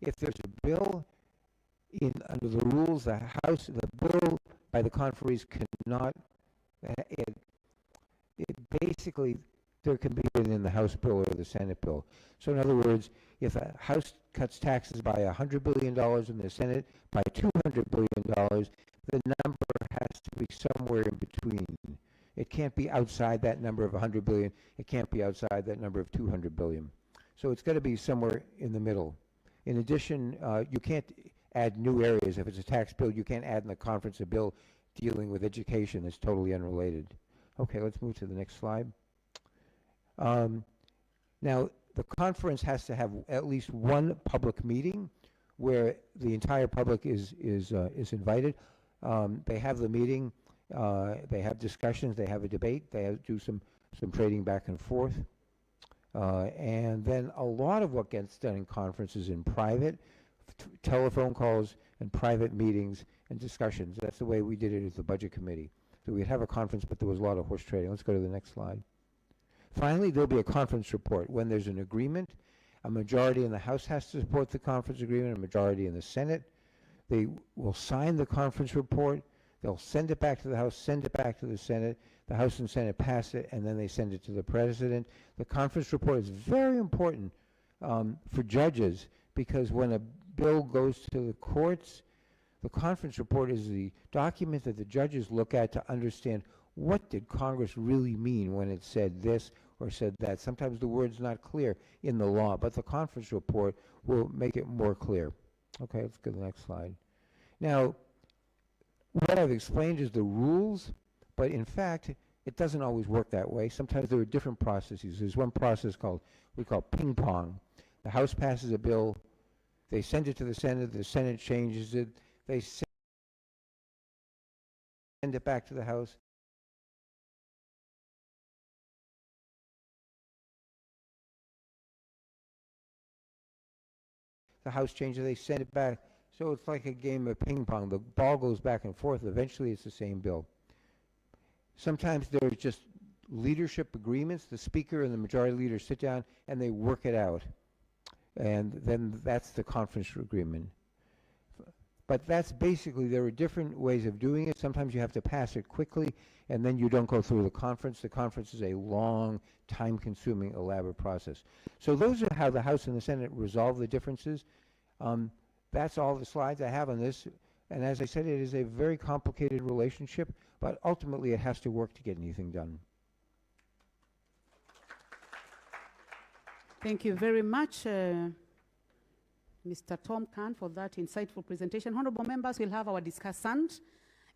if there's a bill under the rules, the bill by the conferees cannot, it basically, there can be within the House bill or the Senate bill. So in other words, if a House cuts taxes by $100 billion and the Senate by $200 billion, the number has to be somewhere in between. It can't be outside that number of 100 billion. It can't be outside that number of 200 billion. So it's got to be somewhere in the middle. In addition, you can't add new areas. If it's a tax bill, you can't add in the conference a bill dealing with education that's totally unrelated. Okay, let's move to the next slide. Now, the conference has to have at least one public meeting where the entire public is invited. They have the meeting, they have discussions, they have a debate, they do some trading back and forth. And then a lot of what gets done in conferences in private, telephone calls and private meetings and discussions. That's the way we did it at the Budget Committee. So we'd have a conference, but there was a lot of horse trading. Let's go to the next slide. Finally, there'll be a conference report. When there's an agreement, a majority in the House has to support the conference agreement, a majority in the Senate. They will sign the conference report. They'll send it back to the House, send it back to the Senate. The House and Senate pass it, and then they send it to the President. The conference report is very important for judges, because when a bill goes to the courts, the conference report is the document that the judges look at to understand what did Congress really mean when it said this or said that. Sometimes the word's not clear in the law, but the conference report will make it more clear. Okay, let's go to the next slide. Now, what I've explained is the rules, but in fact, it doesn't always work that way. Sometimes there are different processes. There's one process we call ping pong. The House passes a bill, they send it to the Senate changes it, they send it back to the House. The House changes, they send it back. So it's like a game of ping pong. The ball goes back and forth. Eventually, it's the same bill. Sometimes there's just leadership agreements. The Speaker and the Majority Leader sit down and they work it out. And then that's the conference agreement. But that's basically, there are different ways of doing it. Sometimes you have to pass it quickly, and then you don't go through the conference. The conference is a long, time-consuming, elaborate process. So those are how the House and the Senate resolve the differences. That's all the slides I have on this. And as I said, it is a very complicated relationship, but ultimately it has to work to get anything done. Thank you very much, Mr. Tom Khan, for that insightful presentation. Honorable members, we'll have our discussant,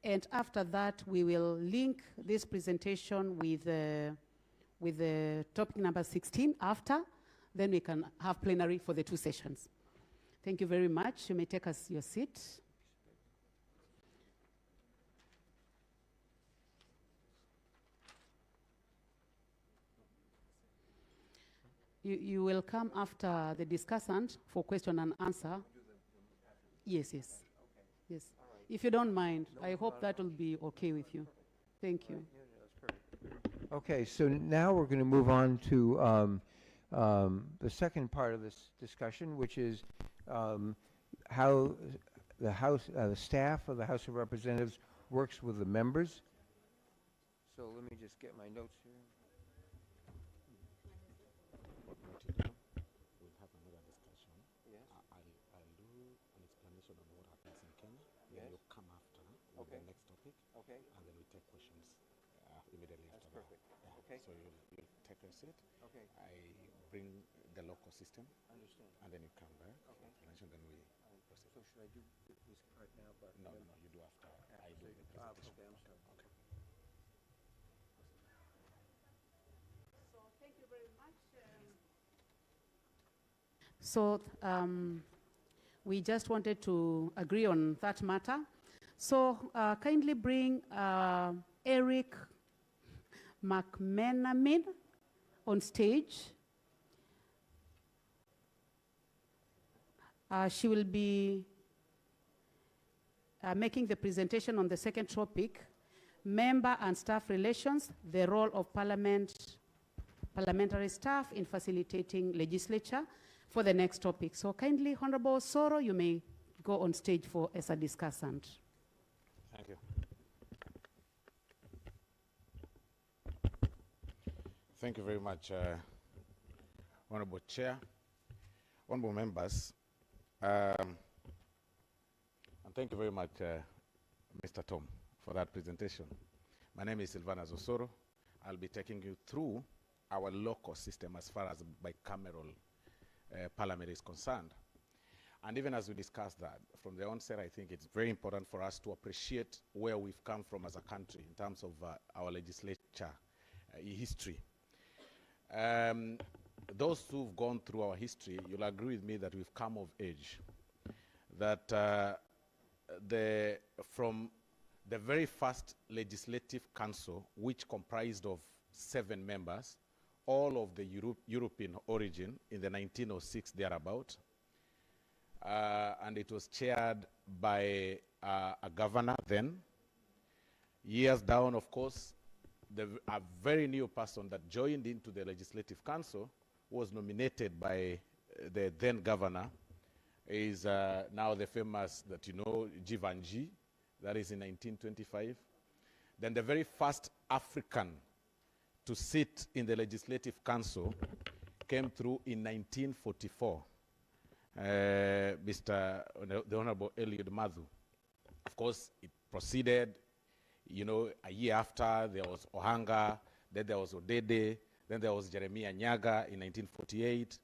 and after that, we will link this presentation with the topic number 16 after. Then we can have plenary for the two sessions. Thank you very much. You may take us your seat. You will come after the discussant for question and answer. Yes, yes. Okay. Yes. Right. If you don't mind, no, I hope that will be okay with you. Thank you. Okay, so now we're going to move on to the second part of this discussion, which is how the House, the staff of the House of Representatives works with the members. So let me just get my notes here. We'll have another discussion. Yes. I'll do an explanation on what happens in Kenya. Yes. Then you'll come after with the next topic. Okay. And then we take questions immediately That's after perfect. that. Yeah. Okay. So you'll take your seat. Okay. I bring the local system. Understand. And then you come back. Okay. Explanation, then we proceed. So should I do this part now? But no, you do after I do the presentation. Okay, I'm sorry. Okay. So thank you very much. So we just wanted to agree on that matter. So kindly bring Eric McMenamin on stage. She will be making the presentation on the second topic, member and staff relations, the role of parliamentary staff in facilitating legislature. for the next topic. So kindly, Honorable Soro, you may go on stage as a discussant. Thank you. Thank you very much, Honorable Chair, honorable members, and thank you very much, Mr. Tom, for that presentation. My name is Silvana Zosoro. I'll be taking you through our local system as far as bicameral parliament is concerned. And even as we discussed that, from the onset, I think it's very important for us to appreciate where we've come from as a country in terms of our legislature history. Those who've gone through our history, you'll agree with me that we've come of age. That from the very first Legislative Council, which comprised of 7 members, all of the European origin in the 1906 thereabout, and it was chaired by a governor then. Years down, of course, a very new person that joined into the Legislative Council was nominated by the then governor, is now the famous, that you know, Jivanji, that is in 1925. Then the very first African to sit in the Legislative Council came through in 1944, the Honorable Eliud Mathu. Of course, it proceeded. You know, a year after, there was Ohanga, then there was Odede, then there was Jeremiah Nyaga in 1948,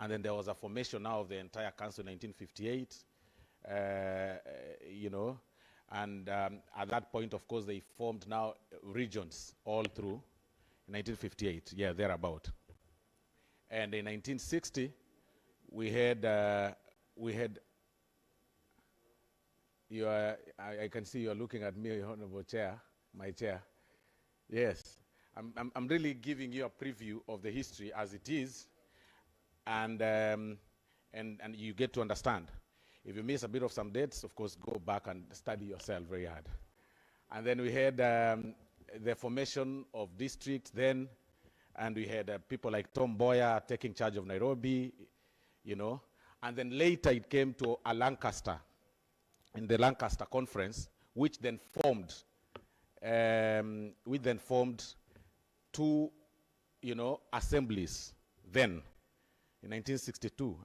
and then there was a formation now of the entire council in 1958, you know, and at that point, of course, they formed now regions all through in 1958, yeah, thereabout. And in 1960, we had I can see you're looking at me, Honorable Chair, my chair. Yes, I'm really giving you a preview of the history as it is, and you get to understand. If you miss a bit of some dates, of course, go back and study yourself very hard. And then we had the formation of districts then, and we had people like Tom Boyer taking charge of Nairobi, you know, and then later it came to a Lancaster, in the Lancaster Conference, which then formed 2, you know, assemblies then, in 1962.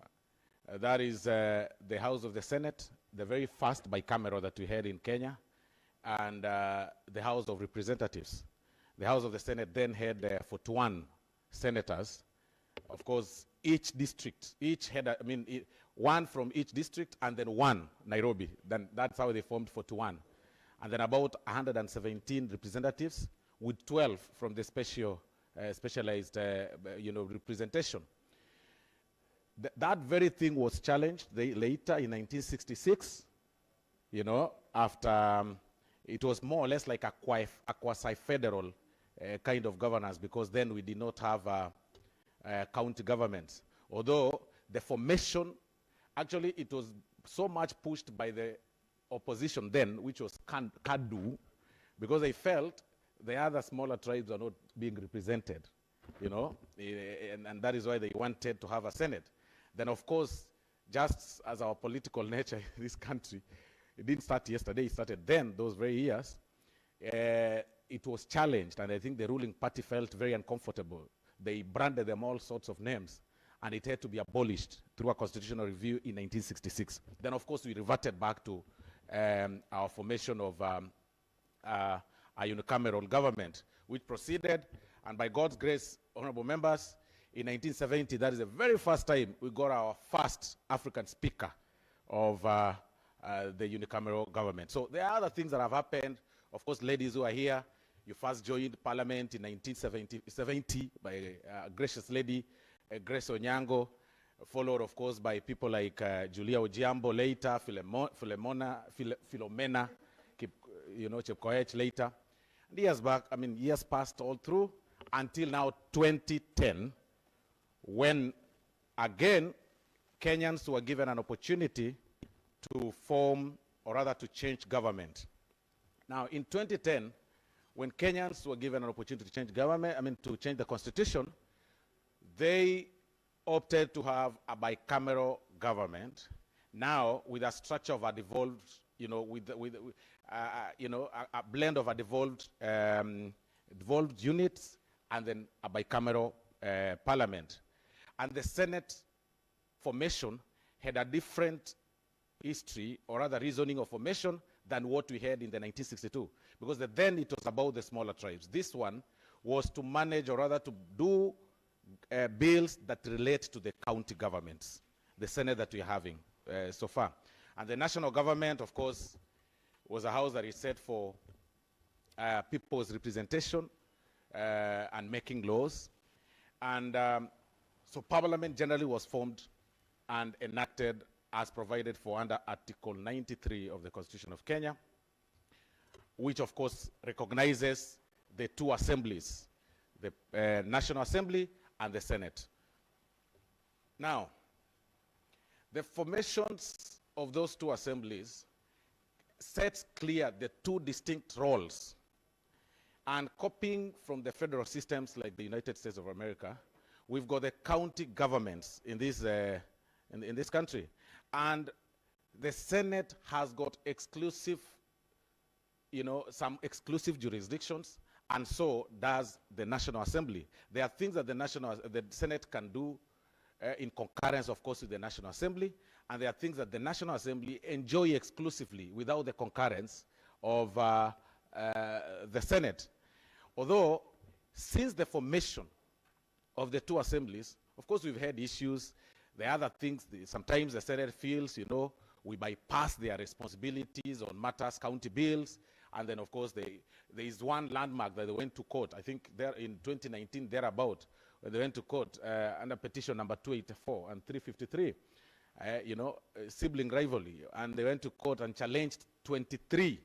That is the House of the Senate, the very first bicameral that we had in Kenya, and the House of Representatives. The House of the Senate then had 41 senators. Of course, each district, each had, one from each district, and then 1 Nairobi. Then that's how they formed 41. And then about 117 representatives, with 12 from the specialized, you know, representation. That very thing was challenged later in 1966, you know, after it was more or less like a quasi-federal kind of governance, because then we did not have county governments. Although the formation, actually it was so much pushed by the opposition then, which was KADU, because they felt the other smaller tribes are not being represented, you know, and that is why they wanted to have a Senate. Then, of course, just as our political nature in this country, it didn't start yesterday, it started then, those very years, it was challenged, and I think the ruling party felt very uncomfortable. They branded them all sorts of names, and it had to be abolished through a constitutional review in 1966. Then, of course, we reverted back to our formation of a unicameral government, which proceeded, and by God's grace, honorable members, in 1970, that is the very first time we got our first African speaker of the unicameral government. So there are other things that have happened. Of course, ladies who are here, you first joined parliament in 1970 by a gracious lady, Grace Onyango, followed, of course, by people like Julia Ojiambo later, Philomena, you know, Chepkoech later. And years back, years passed all through until now 2010, when again Kenyans were given an opportunity to form, or rather to change government. Now in 2010, when Kenyans were given an opportunity to change government, to change the constitution, they opted to have a bicameral government, now with a structure of a devolved, a blend of a devolved units and then a bicameral parliament. And the Senate formation had a different history, or rather reasoning of formation, than what we had in the 1962. Because then it was about the smaller tribes. This one was to manage, or rather to do bills that relate to the county governments, the Senate that we're having so far. And the national government, of course, was a house that is set for people's representation and making laws. And so Parliament generally was formed and enacted as provided for under Article 93 of the Constitution of Kenya, which of course recognizes the two assemblies, the National Assembly and the Senate. Now, the formations of those two assemblies sets clear the two distinct roles. And copying from the federal systems like the United States of America, we've got the county governments in this country. And the Senate has got exclusive, some exclusive jurisdictions, and so does the National Assembly. There are things that the Senate can do in concurrence, of course, with the National Assembly, and there are things that the National Assembly enjoy exclusively without the concurrence of the Senate. Although, since the formation of the two assemblies, of course, we've had issues. There are other things. Sometimes the Senate feels, we bypass their responsibilities on matters, county bills, and then, of course, there is one landmark that they went to court, I think there in 2019, thereabout, where they went to court under petition number 284 and 353, sibling rivalry, and they went to court and challenged 23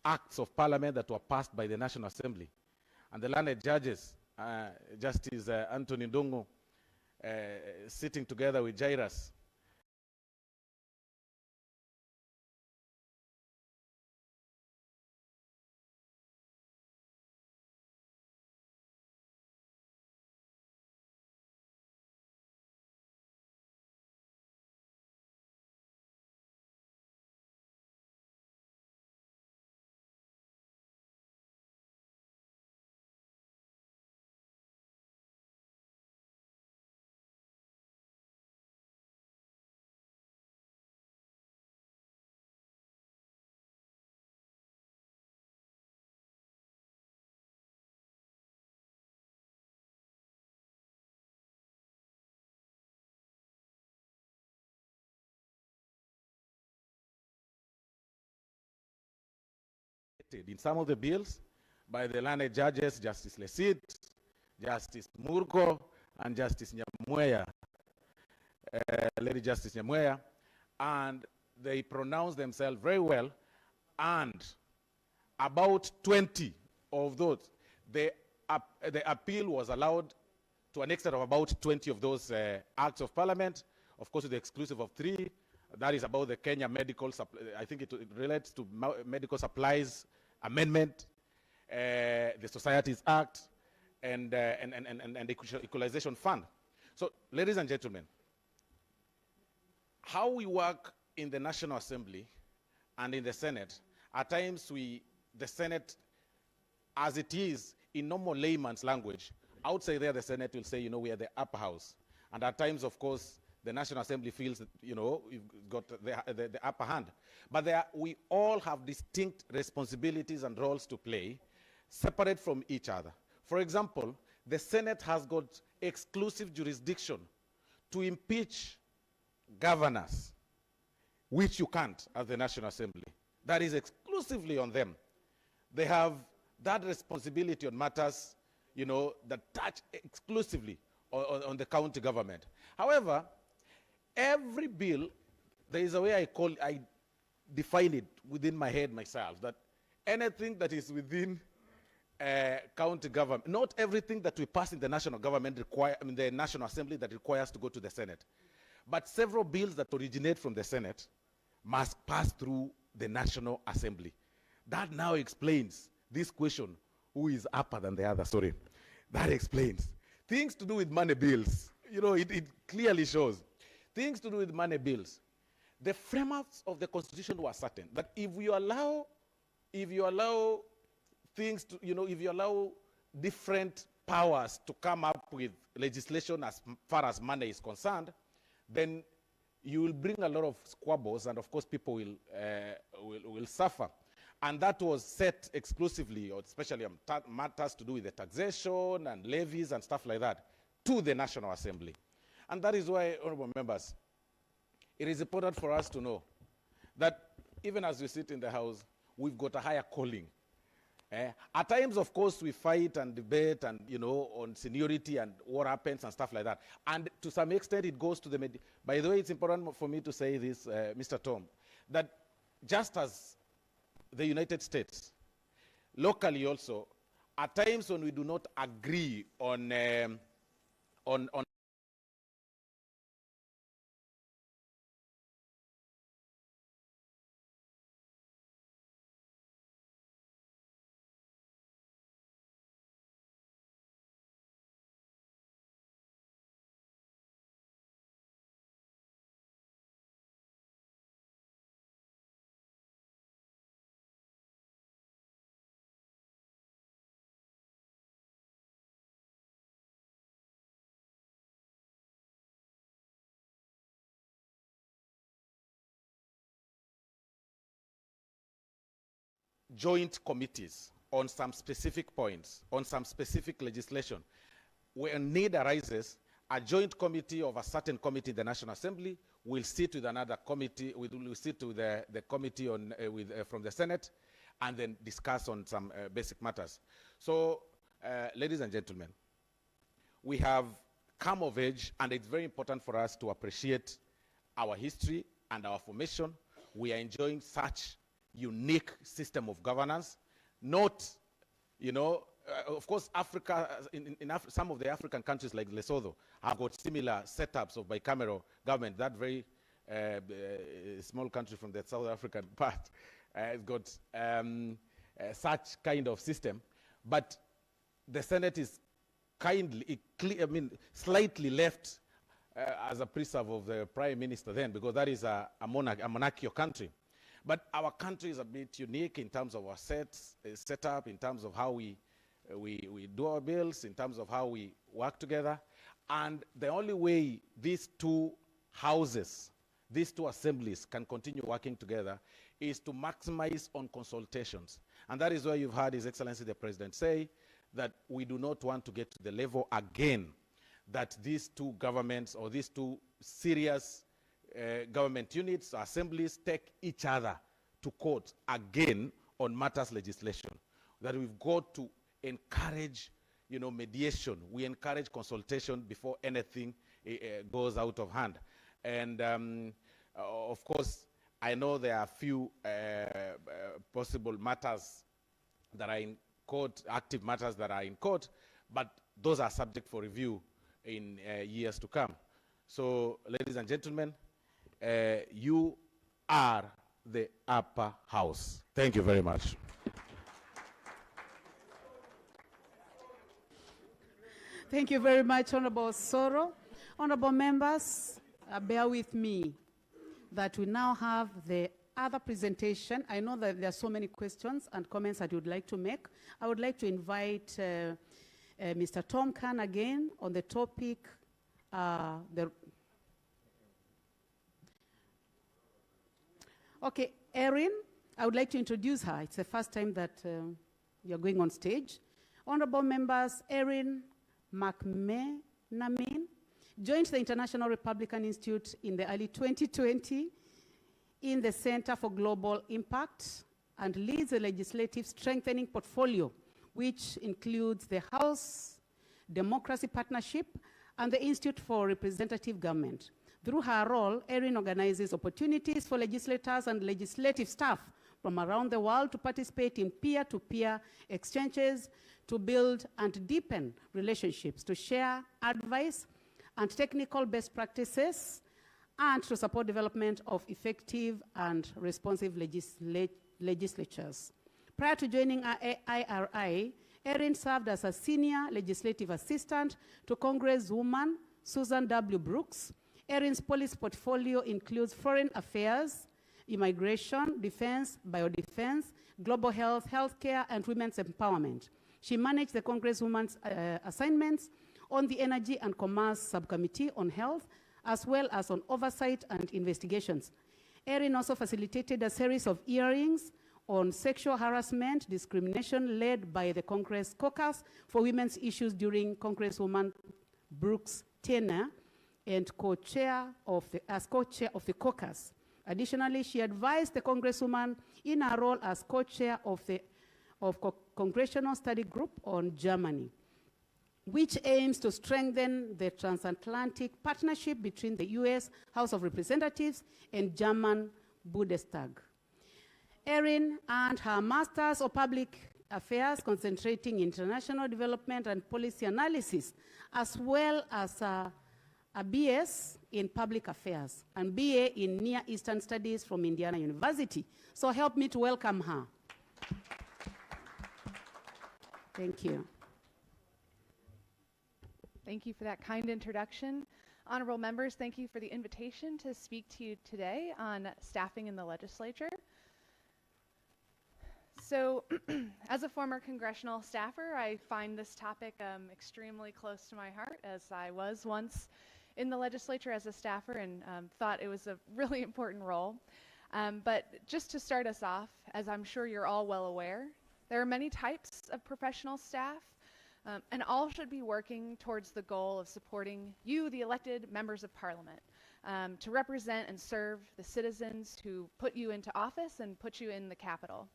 acts of parliament that were passed by the National Assembly. And the learned judges, Justice Anthony Ndungu, sitting together with Jairus, in some of the bills by the learned judges, Justice Lesit, Justice Murko, and Justice Nyamweya, Lady Justice Nyamweya, and they pronounced themselves very well, and about 20 of those, the appeal was allowed to an extent of about 20 of those acts of parliament, of course with the exclusive of 3. That is about the Kenya medical supply. I think it relates to medical supplies amendment, the Societies Act, and the Equalization Fund. So, ladies and gentlemen, how we work in the National Assembly and in the Senate, at times the Senate, as it is in normal layman's language, outside there the Senate will say, we are the upper house. And at times, of course, the National Assembly feels that, you've got the upper hand. But we all have distinct responsibilities and roles to play, separate from each other. For example, the Senate has got exclusive jurisdiction to impeach governors, which you can't as the National Assembly. That is exclusively on them. They have that responsibility on matters, that touch exclusively on the county government. However, every bill, there is a way I define it within my head myself, that anything that is within county government, not everything that we pass in the national government the National Assembly that requires to go to the Senate. But several bills that originate from the Senate must pass through the National Assembly. That now explains this question, who is upper than the other? Sorry. That explains. Things to do with money bills, it clearly shows. Things to do with money bills. The framers of the Constitution were certain that if you allow things to, if you allow different powers to come up with legislation as far as money is concerned, then you will bring a lot of squabbles, and of course people will suffer. And that was set exclusively, or especially on matters to do with the taxation and levies and stuff like that, to the National Assembly. And that is why, honorable members, it is important for us to know that even as we sit in the House, we've got a higher calling. At times, of course, we fight and debate and, on seniority and what happens and stuff like that. And to some extent, it goes to the media. By the way, it's important for me to say this, Mr. Tom, that just as the United States, locally also, at times when we do not agree on joint committees on some specific points, on some specific legislation. When need arises, a joint committee of a certain committee in the National Assembly will sit with another committee, will sit with the committee on, from the Senate, and then discuss on some basic matters. So, ladies and gentlemen, we have come of age, and it's very important for us to appreciate our history and our formation. We are enjoying such unique system of governance, not, of course, Africa, some of the African countries like Lesotho have got similar setups of bicameral government. That very small country from the South African part has got such kind of system. But the Senate is slightly left as a preserve of the Prime Minister then, because that is a monarchical country. But our country is a bit unique in terms of our setup, in terms of how we do our bills, in terms of how we work together. And the only way these two houses, these two assemblies can continue working together is to maximize on consultations. And that is why you've heard His Excellency the President say that we do not want to get to the level again that these two governments or these two serious government units, assemblies, take each other to court again on matters legislation. That we've got to encourage, mediation. We encourage consultation before anything goes out of hand. And of course, I know there are a few possible matters that are in court, active matters that are in court, but those are subject for review in years to come. So, ladies and gentlemen, you are the upper house. Thank you very much. Thank you very much, Honorable Soro. Honorable members, bear with me that we now have the other presentation. I know that there are so many questions and comments that you would like to make. I would like to invite Mr. Tom Khan again on the topic, Okay, Erin, I would like to introduce her. It's the first time that you're going on stage. Honorable members, Erin McMenamin joined the International Republican Institute in the early 2020 in the Center for Global Impact and leads the legislative strengthening portfolio, which includes the House Democracy Partnership and the Institute for Representative Government. Through her role, Erin organizes opportunities for legislators and legislative staff from around the world to participate in peer-to-peer exchanges, to build and deepen relationships, to share advice and technical best practices, and to support development of effective and responsive legislatures. Prior to joining IRI, Erin served as a senior legislative assistant to Congresswoman Susan W. Brooks. Erin's policy portfolio includes foreign affairs, immigration, defense, biodefense, global health, healthcare, and women's empowerment. She managed the Congresswoman's assignments on the Energy and Commerce Subcommittee on Health, as well as on oversight and investigations. Erin also facilitated a series of hearings on sexual harassment, discrimination led by the Congress Caucus for Women's Issues during Congresswoman Brooks' tenure and as co-chair of the caucus. Additionally, she advised the Congresswoman in her role as co-chair of the Congressional Study Group on Germany, which aims to strengthen the transatlantic partnership between the US House of Representatives and German Bundestag. Erin earned her Master's of Public Affairs, concentrating international development and policy analysis, as well as a BS in Public Affairs and BA in Near Eastern Studies from Indiana University. So help me to welcome her. Thank you. Thank you for that kind introduction. Honorable members, thank you for the invitation to speak to you today on staffing in the legislature. So, as a former congressional staffer, I find this topic extremely close to my heart, as I was once in the legislature as a staffer and thought it was a really important role. But just to start us off, as I'm sure you're all well aware, there are many types of professional staff, and all should be working towards the goal of supporting you, the elected members of parliament, to represent and serve the citizens who put you into office and put you in the Capitol.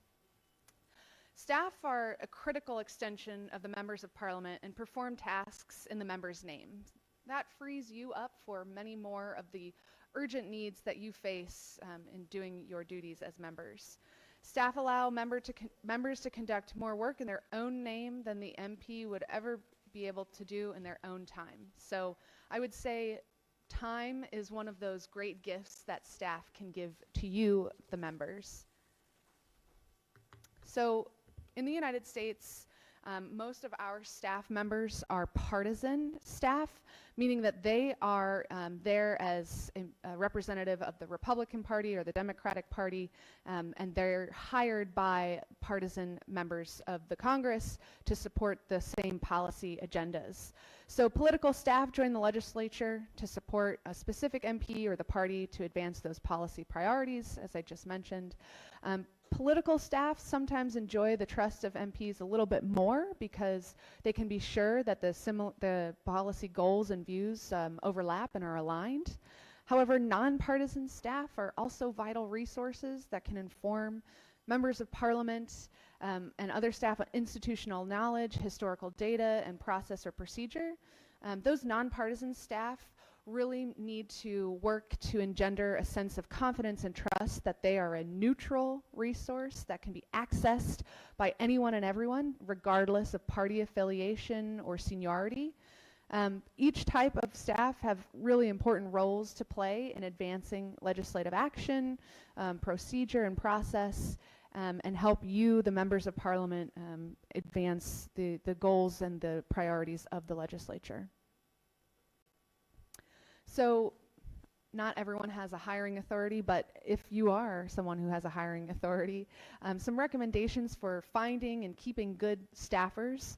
Staff are a critical extension of the members of parliament and perform tasks in the member's name. That frees you up for many more of the urgent needs that you face in doing your duties as members. Staff allow members to conduct more work in their own name than the MP would ever be able to do in their own time. So I would say time is one of those great gifts that staff can give to you, the members. So in the United States, most of our staff members are partisan staff, meaning that they are there as a representative of the Republican Party or the Democratic Party, and they're hired by partisan members of the Congress to support the same policy agendas. So political staff join the legislature to support a specific MP or the party to advance those policy priorities, as I just mentioned. Political staff sometimes enjoy the trust of MPs a little bit more because they can be sure that the policy goals and views overlap and are aligned. However, nonpartisan staff are also vital resources that can inform members of parliament and other staff on institutional knowledge, historical data, and process or procedure. Those nonpartisan staff really need to work to engender a sense of confidence and trust that they are a neutral resource that can be accessed by anyone and everyone, regardless of party affiliation or seniority. Each type of staff have really important roles to play in advancing legislative action, procedure and process, and help you, the members of parliament, advance the goals and the priorities of the legislature. So not everyone has a hiring authority, but if you are someone who has a hiring authority, some recommendations for finding and keeping good staffers.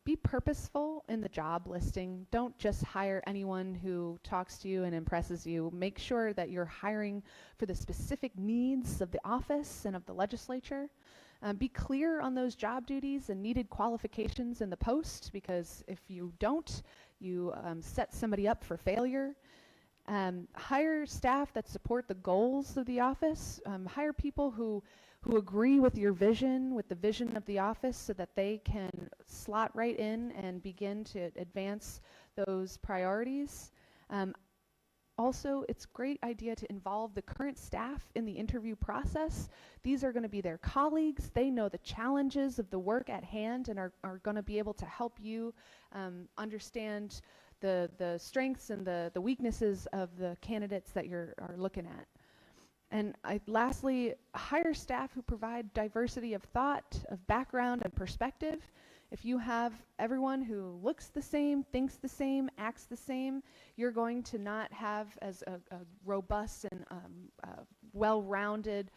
Be purposeful in the job listing. Don't just hire anyone who talks to you and impresses you. Make sure that you're hiring for the specific needs of the office and of the legislature. Be clear on those job duties and needed qualifications in the post, because if you don't, you set somebody up for failure. Hire staff that support the goals of the office. Hire people who agree with your vision, with the vision of the office, so that they can slot right in and begin to advance those priorities. Also, it's a great idea to involve the current staff in the interview process. These are going to be their colleagues. They know the challenges of the work at hand and are going to be able to help you understand the strengths and the weaknesses of the candidates that you're looking at. And lastly, hire staff who provide diversity of thought, of background and perspective. If you have everyone who looks the same, thinks the same, acts the same, you're going to not have as a robust and well-rounded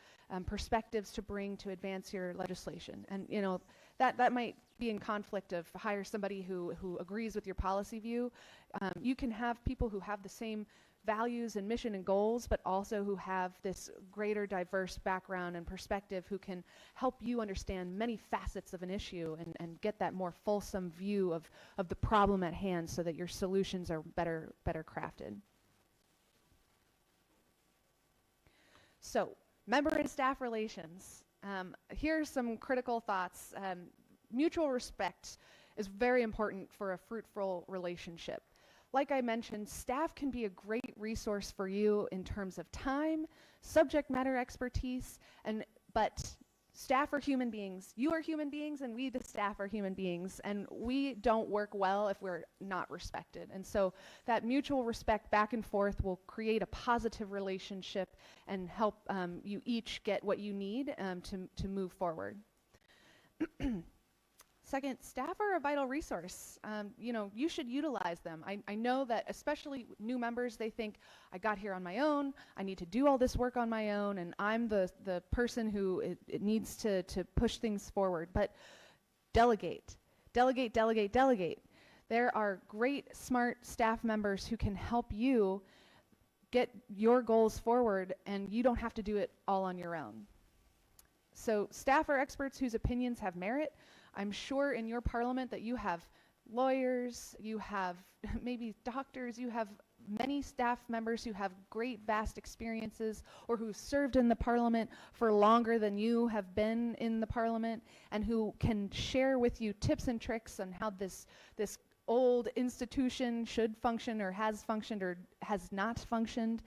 perspectives to bring to advance your legislation. And you know, that might be in conflict of hire somebody who agrees with your policy view. You can have people who have the same values and mission and goals, but also who have this greater diverse background and perspective, who can help you understand many facets of an issue and get that more fulsome view of the problem at hand, so that your solutions are better crafted. So, member and staff relations. Here's some critical thoughts. Mutual respect is very important for a fruitful relationship. Like I mentioned, staff can be a great resource for you in terms of time, subject matter expertise, but staff are human beings. You are human beings, and we, the staff, are human beings, and we don't work well if we're not respected. And so that mutual respect back and forth will create a positive relationship and help you each get what you need to move forward. Second, staff are a vital resource. You know, you should utilize them. I know that especially new members, they think, I got here on my own, I need to do all this work on my own, and I'm the person who it needs to push things forward. But delegate, delegate, delegate, delegate. There are great, smart staff members who can help you get your goals forward, and you don't have to do it all on your own. So staff are experts whose opinions have merit. I'm sure in your parliament that you have lawyers, you have maybe doctors, you have many staff members who have great vast experiences, or who served in the parliament for longer than you have been in the parliament, and who can share with you tips and tricks on how this old institution should function, or has functioned, or has not functioned,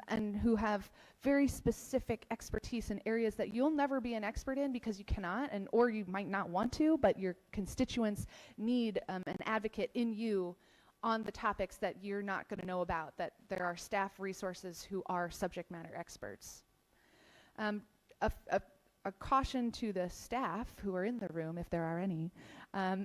and who have very specific expertise in areas that you'll never be an expert in because you cannot, or you might not want to, but your constituents need an advocate in you on the topics that you're not going to know about, that there are staff resources who are subject matter experts. A caution to the staff who are in the room, if there are any.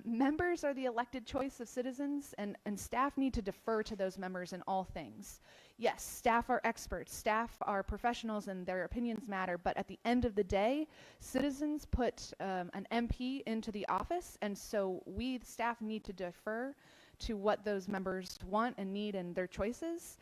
Members are the elected choice of citizens, and staff need to defer to those members in all things. Yes, staff are experts, staff are professionals, and their opinions matter, but at the end of the day, citizens put an MP into the office, and so we, the staff, need to defer to what those members want and need and their choices.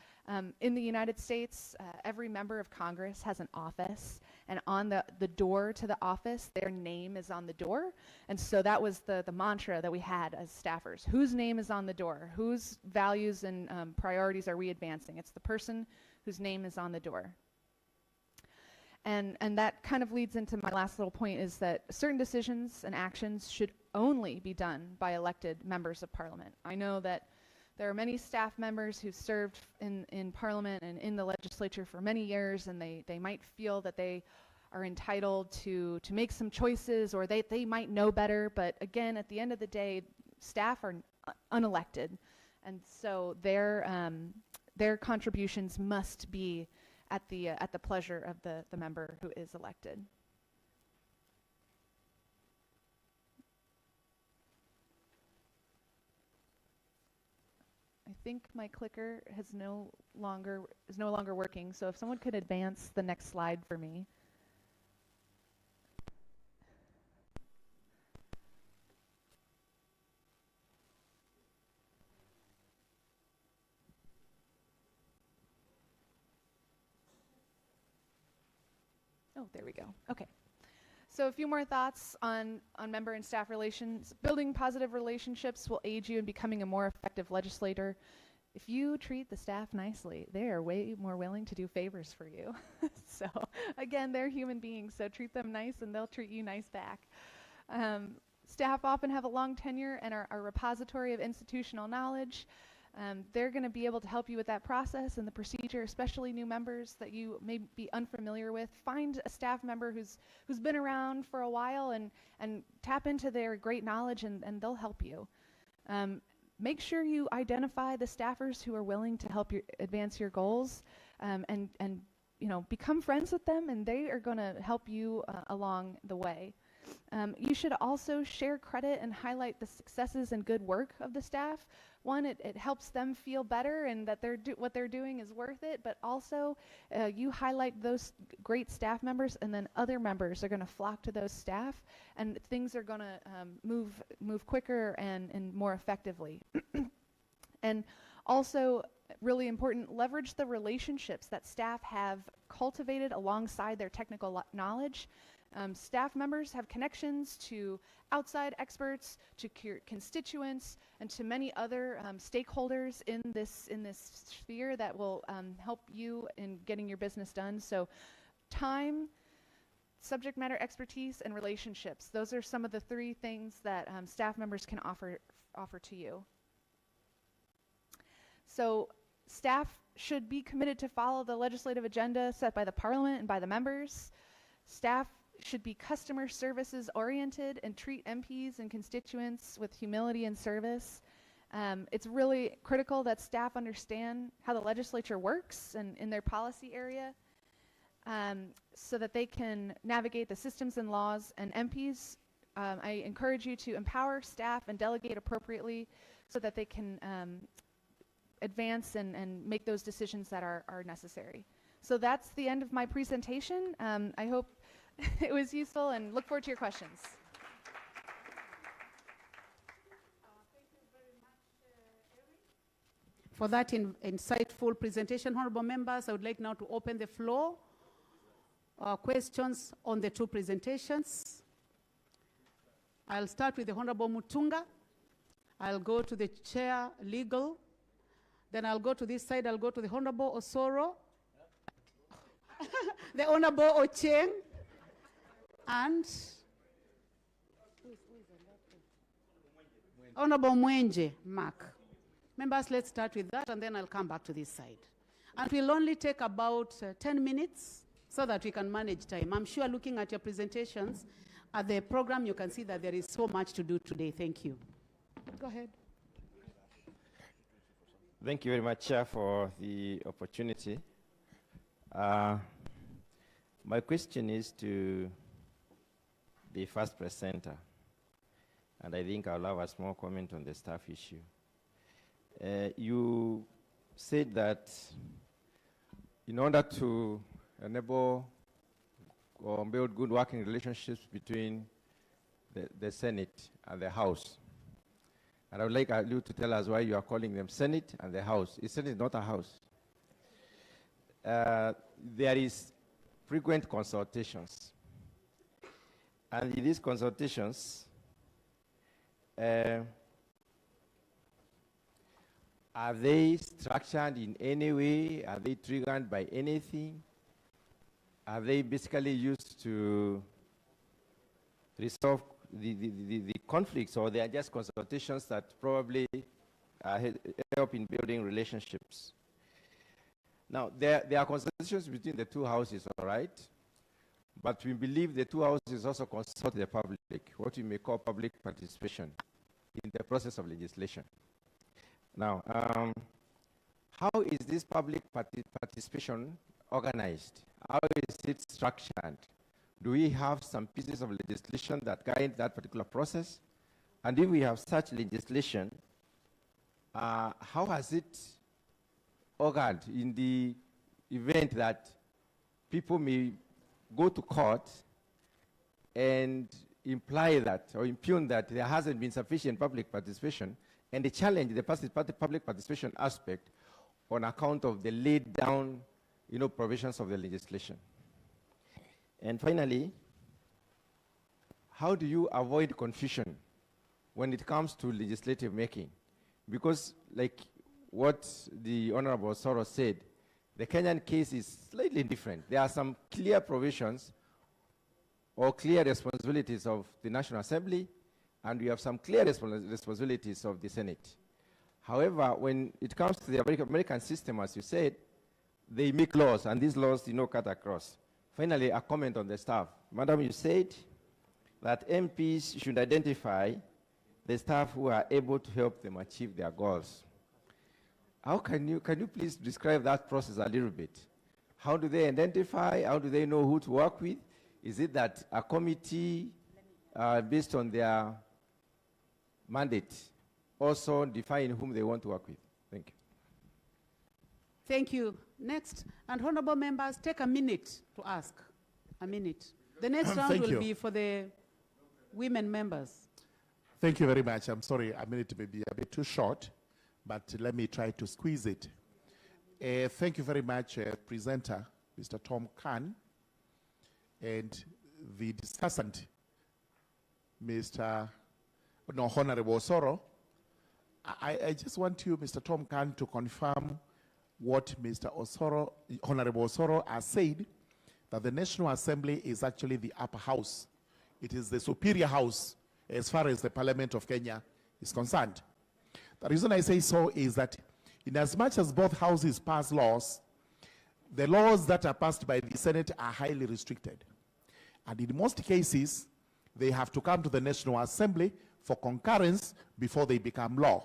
In the United States, every member of Congress has an office, and on the door to the office, their name is on the door. And so that was the mantra that we had as staffers. Whose name is on the door? Whose values and priorities are we advancing? It's the person whose name is on the door. And that kind of leads into my last little point, is that certain decisions and actions should only be done by elected members of Parliament. I know that there are many staff members who served in Parliament and in the legislature for many years, and they might feel that they are entitled to make some choices, or they might know better, but again, at the end of the day, staff are unelected, and so their contributions must be at the pleasure of the member who is elected. I think my clicker is no longer working, so if someone could advance the next slide for me. Oh, there we go. Okay. So a few more thoughts on member and staff relations. Building positive relationships will aid you in becoming a more effective legislator. If you treat the staff nicely, they are way more willing to do favors for you. So again, they're human beings, so treat them nice and they'll treat you nice back. Staff often have a long tenure and are a repository of institutional knowledge. They're going to be able to help you with that process and the procedure, especially new members that you may be unfamiliar with. Find a staff member who's been around for a while and tap into their great knowledge, and they'll help you. Make sure you identify the staffers who are willing to help you advance your goals, and you know, become friends with them, and they are going to help you along the way. You should also share credit and highlight the successes and good work of the staff. One, it helps them feel better and that what they're doing is worth it, but also you highlight those great staff members, and then other members are going to flock to those staff, and things are going to move quicker and more effectively. And also, really important, leverage the relationships that staff have cultivated alongside their technical knowledge. Staff members have connections to outside experts, to constituents, and to many other stakeholders in this sphere that will help you in getting your business done. So time, subject matter expertise, and relationships. Those are some of the 3 things that staff members can offer to you. So staff should be committed to follow the legislative agenda set by the Parliament and by the members. Staff should be customer services oriented and treat MPs and constituents with humility and service. It's really critical that staff understand how the legislature works and in their policy area, so that they can navigate the systems and laws. And MPs, I encourage you to empower staff and delegate appropriately so that they can advance and make those decisions that are necessary. So that's the end of my presentation. I hope it was useful and look forward to your questions. For that insightful presentation, honorable members, I would like now to open the floor. Questions on the 2 presentations. I'll start with the Honorable Mutunga. I'll go to the Chair Legal. Then I'll go to this side. I'll go to the Honorable Osoro, the Honorable Ocheng, and Honorable Mwenje Mark. Members, let's start with that, and then I'll come back to this side. And we'll only take about 10 minutes so that we can manage time. I'm sure looking at your presentations, at the program, you can see that there is so much to do today. Thank you. Go ahead. Thank you very much, Chair, for the opportunity. My question is to the first presenter, and I think I'll have a small comment on the staff issue. You said that in order to enable or build good working relationships between the Senate and the House, and I would like you to tell us why you are calling them Senate and the House. The Senate is not a house. There is frequent consultations. And in these consultations, are they structured in any way? Are they triggered by anything? Are they basically used to resolve the conflicts, or they are just consultations that probably help in building relationships? Now, there are consultations between the 2 houses, all right? But we believe the 2 houses also consult the public, what we may call public participation in the process of legislation. Now, how is this public participation organized? How is it structured? Do we have some pieces of legislation that guide that particular process? And if we have such legislation, how has it ordered in the event that people may go to court and imply that or impugn that there hasn't been sufficient public participation, and they challenge the public participation aspect on account of the laid down, provisions of the legislation? And finally, how do you avoid confusion when it comes to legislative making? Because, like what the Honorable Soros said, the Kenyan case is slightly different. There are some clear provisions or clear responsibilities of the National Assembly, and we have some clear responsibilities of the Senate. However, when it comes to the American system, as you said, they make laws, and these laws, cut across. Finally, a comment on the staff. Madam, you said that MPs should identify the staff who are able to help them achieve their goals. How can you please describe that process a little bit? How do they identify? How do they know who to work with? Is it that a committee based on their mandate, also define whom they want to work with. Thank you. Thank you. Next, and honorable members, take a minute to ask. A minute. The next round Thank will you. be for the women members. Thank you very much. I'm sorry, a minute may be a bit too short, but let me try to squeeze it. Thank you very much, presenter, Mr. Tom Khan, and the discussant, Honorable Osoro. I just want you, Mr. Tom Khan, to confirm what Mr. Osoro, Honorable Osoro has said, that the National Assembly is actually the upper house. It is the superior house as far as the Parliament of Kenya is concerned. The reason I say so is that in as much as both houses pass laws, the laws that are passed by the Senate are highly restricted. And in most cases, they have to come to the National Assembly for concurrence before they become law.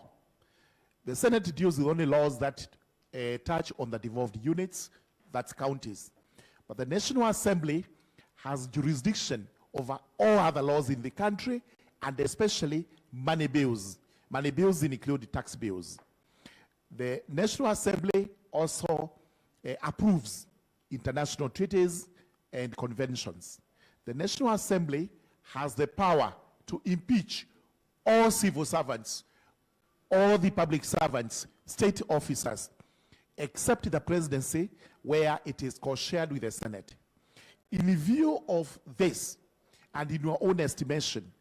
The Senate deals with only laws that touch on the devolved units, that's counties. But the National Assembly has jurisdiction over all other laws in the country, and especially money bills. Money bills include tax bills. The National Assembly also approves international treaties and conventions. The National Assembly has the power to impeach all civil servants, all the public servants, state officers, except the presidency, where it is co-shared with the Senate. In view of this, and in your own estimation,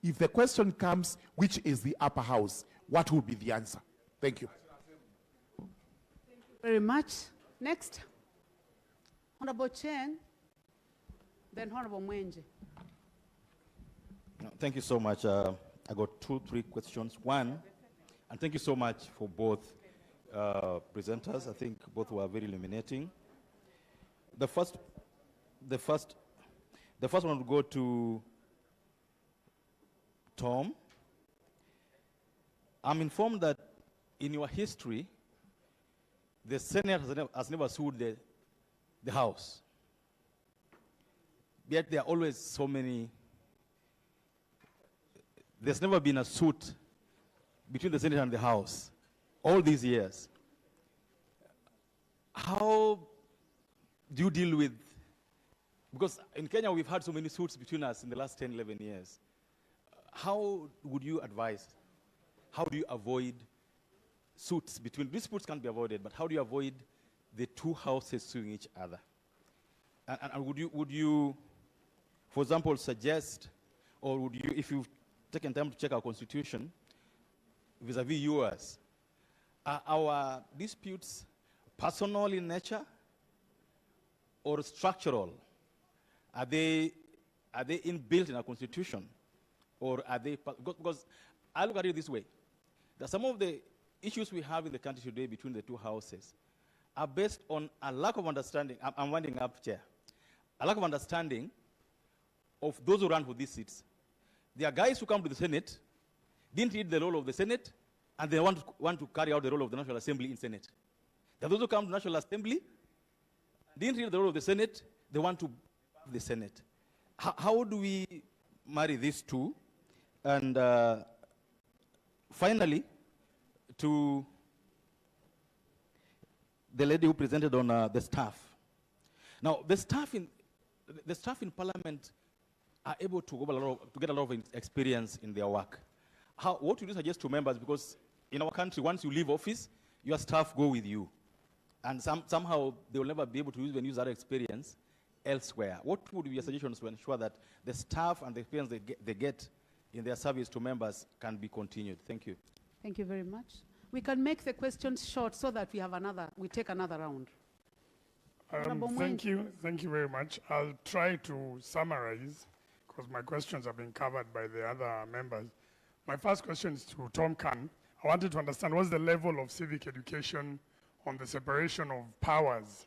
if the question comes, which is the upper house, what would be the answer? Thank you. Thank you very much. Next, Honorable Chen, then Honorable Mwenje. Thank you so much. I got 3 questions. One, and thank you so much for both presenters. I think both were very illuminating. The first one will go to Tom. I'm informed that in your history, the Senate has never sued the House. Yet there are always so many. There's never been a suit between the Senate and the House all these years. How do you deal with, because in Kenya we've had so many suits between us in the last 10, 11 years. How would you advise? How do you avoid suits between, disputes can't be avoided, but how do you avoid the two houses suing each other? And would you, for example, suggest, or would you, if you've taken time to check our constitution, vis-a-vis yours, are our disputes personal in nature or structural? Are they inbuilt in our constitution, or are they, because I look at it this way, that some of the issues we have in the country today between the two houses are based on a lack of understanding. I'm winding up, Chair. A lack of understanding of those who run for these seats. There are guys who come to the Senate, didn't read the role of the Senate, and they want to carry out the role of the National Assembly in Senate. There are those who come to National Assembly, didn't read the role of the Senate, they want to have the Senate. How do we marry these two? And finally, to the lady who presented on the staff. Now, the staff in Parliament are able to get a lot of experience in their work. What would you suggest to members? Because in our country, once you leave office, your staff go with you. And somehow they will never be able to use that experience elsewhere. What would be your suggestions to ensure that the staff and the experience they get in their service to members can be continued? Thank you. Thank you very much. We can make the questions short so that we take another round. Thank you very much. I'll try to summarize, because my questions have been covered by the other members. My first question is to Tom Khan. I wanted to understand what's the level of civic education on the separation of powers,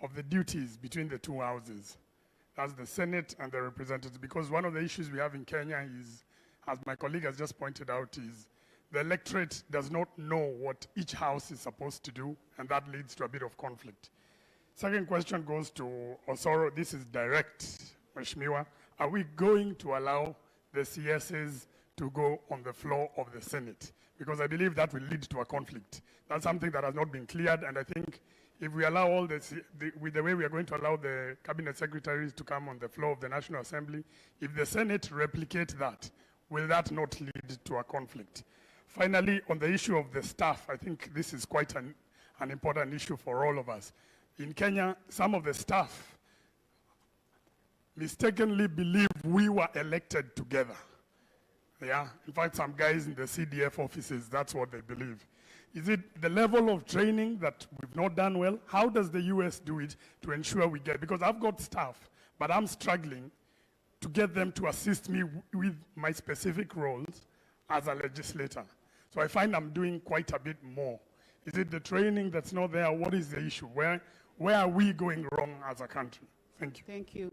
of the duties between the two houses. That's the Senate and the representatives, because one of the issues we have in Kenya is, as my colleague has just pointed out, is the electorate does not know what each house is supposed to do, and that leads to a bit of conflict. Second question goes to Osoro. This is direct, Mheshimiwa. Are we going to allow the CSs to go on the floor of the Senate? Because I believe that will lead to a conflict. That's something that has not been cleared, and I think if we allow all this, with the way we are going to allow the cabinet secretaries to come on the floor of the National Assembly, if the Senate replicate that, will that not lead to a conflict? Finally, on the issue of the staff, I think this is quite an important issue for all of us. In Kenya, some of the staff mistakenly believe we were elected together. Yeah, in fact, some guys in the CDF offices, that's what they believe. Is it the level of training that we've not done well? How does the US do it to ensure we get, because I've got staff, but I'm struggling to get them to assist me with my specific roles as a legislator. So I find I'm doing quite a bit more. Is it the training that's not there? What is the issue? Where are we going wrong as a country? Thank you. Thank you.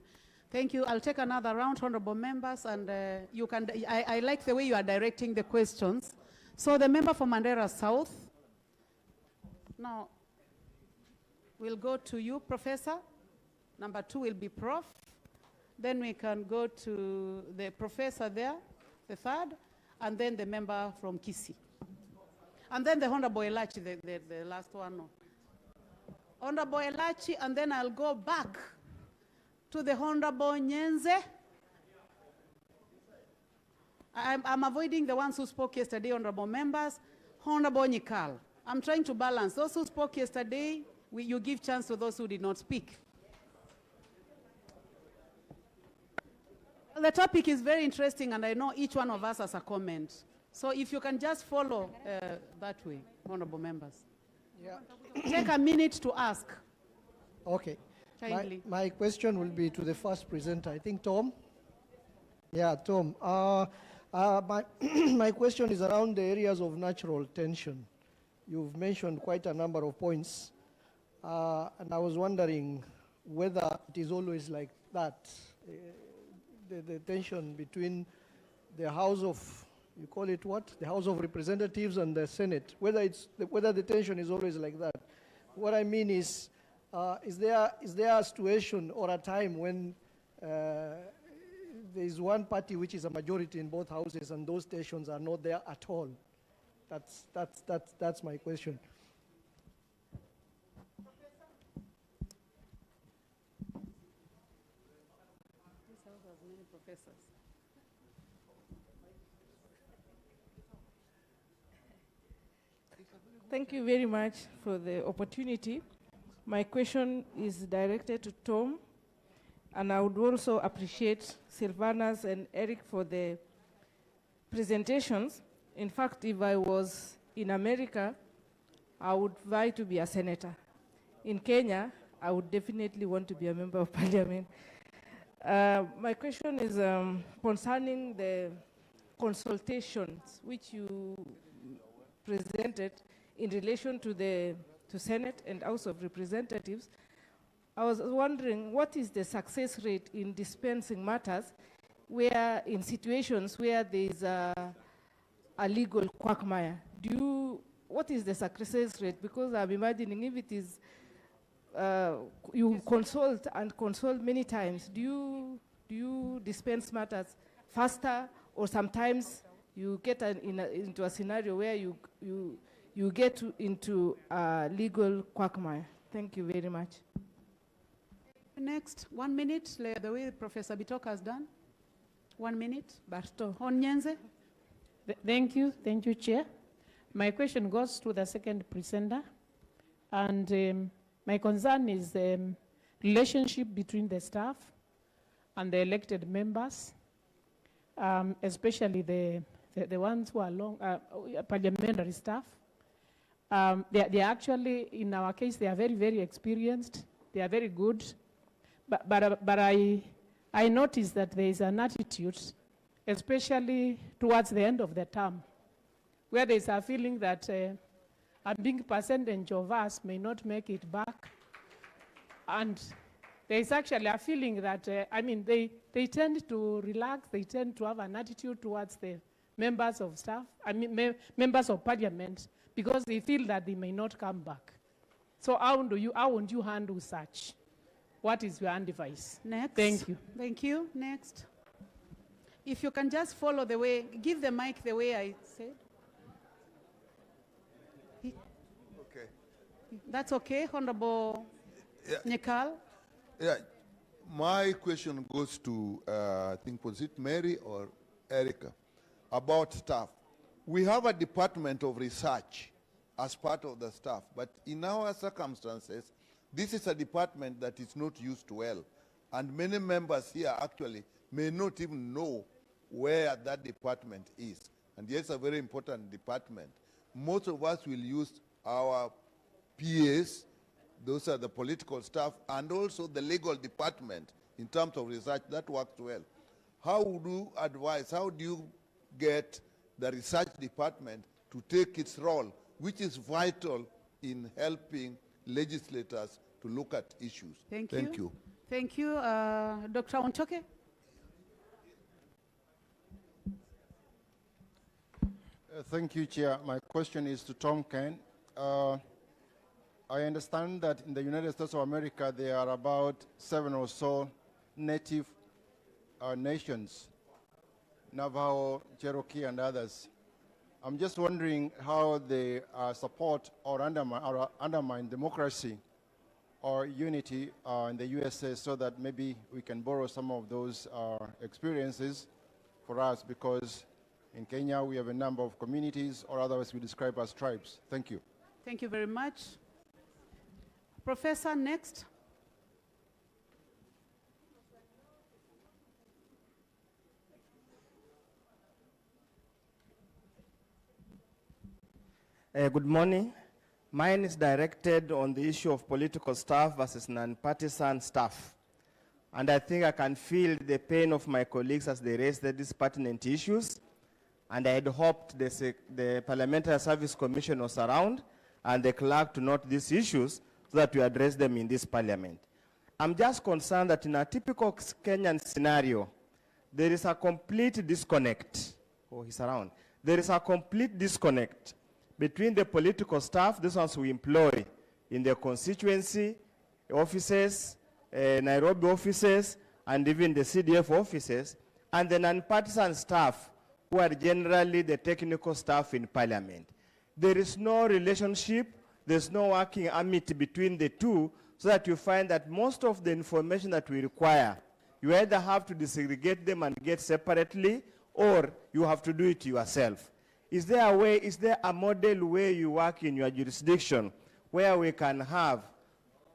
Thank you. I'll take another round, honorable members, and you can. I like the way you are directing the questions. So the member for Mandera South. Now, we'll go to you, Professor. Number 2 will be Prof. Then we can go to the professor there, the 3rd, and then the member from Kisii. And then the Honorable Elachi, the last one. Honorable Elachi, and then I'll go back to the Honorable Nyenze. I'm avoiding the ones who spoke yesterday, honorable members. Honorable Nyikal. I'm trying to balance. Those who spoke yesterday, you give chance to those who did not speak. The topic is very interesting, and I know each one of us has a comment. So if you can just follow that way, honorable members. Yeah. Take a minute to ask. Okay. Kindly. My question will be to the first presenter, I think Tom. Yeah, Tom. My question is around the areas of natural tension. You've mentioned quite a number of points, and I was wondering whether it is always like that, the tension between the House of, you call it what? The House of Representatives and the Senate, whether the tension is always like that. What I mean is there a situation or a time when there is one party which is a majority in both houses and those tensions are not there at all? That's my question. This house has many professors. Thank you very much for the opportunity. My question is directed to Tom, and I would also appreciate Silvanas and Eric for the presentations. In fact, if I was in America, I would vie to be a senator. In Kenya, I would definitely want to be a member of parliament. My question is concerning the consultations which you presented in relation to the Senate and House of Representatives. I was wondering, what is the success rate in dispensing matters where, in situations where there is a legal quagmire? What is the success rate? Because I'm imagining if it is, you consult and consult many times, do you dispense matters faster, or sometimes you get into a scenario where you get into a legal quagmire? Thank you very much. Next, 1 minute, the way Professor Bitok has done. 1 minute. Barto. Onyenze. Thank you, Chair. My question goes to the second presenter, and my concern is the relationship between the staff and the elected members, especially the ones who are parliamentary staff. They are actually, in our case, they are very, very experienced. They are very good. But I noticed that there is an attitude, especially towards the end of the term, where there is a feeling that a big percentage of us may not make it back. And there is actually a feeling that, they tend to relax, they tend to have an attitude towards the members of staff, members of parliament, because they feel that they may not come back. So how would you handle such? What is your advice? Next. Thank you. Thank you. Next. If you can just follow the way, give the mic the way I said. Okay. That's okay, Honorable Nyekal? Yeah, my question goes to, I think, was it Mary or Erica, about staff. We have a department of research as part of the staff, but in our circumstances, this is a department that is not used well, and many members here actually may not even know where that department is. And yes, a very important department. Most of us will use our PAs, those are the political staff, and also the legal department in terms of research. That works well. How would you advise, how do you get the research department to take its role, which is vital in helping legislators to look at issues? Thank you. Thank you. Thank you. Dr. Onchoke? Thank you, Chair. My question is to Tom Ken. I understand that in the United States of America, there are about 7 or so native nations, Navajo, Cherokee, and others. I'm just wondering how they support or undermine democracy or unity in the USA, so that maybe we can borrow some of those experiences for us, because in Kenya we have a number of communities, or otherwise we describe as tribes. Thank you. Thank you very much. Professor, next. Good morning. Mine is directed on the issue of political staff versus non-partisan staff. And I think I can feel the pain of my colleagues as they raise these pertinent issues. And I had hoped the Parliamentary Service Commission was around and the clerk to note these issues so that we address them in this parliament. I'm just concerned that in a typical Kenyan scenario, there is a complete disconnect. Oh, he's around. There is a complete disconnect between the political staff, these ones we employ in the constituency offices, Nairobi offices, and even the CDF offices, and the non-partisan staff who are generally the technical staff in parliament. There is no relationship, there's no working amity between the two, so that you find that most of the information that we require, you either have to desegregate them and get separately, or you have to do it yourself. Is there a way, is there a model where you work in your jurisdiction where we can have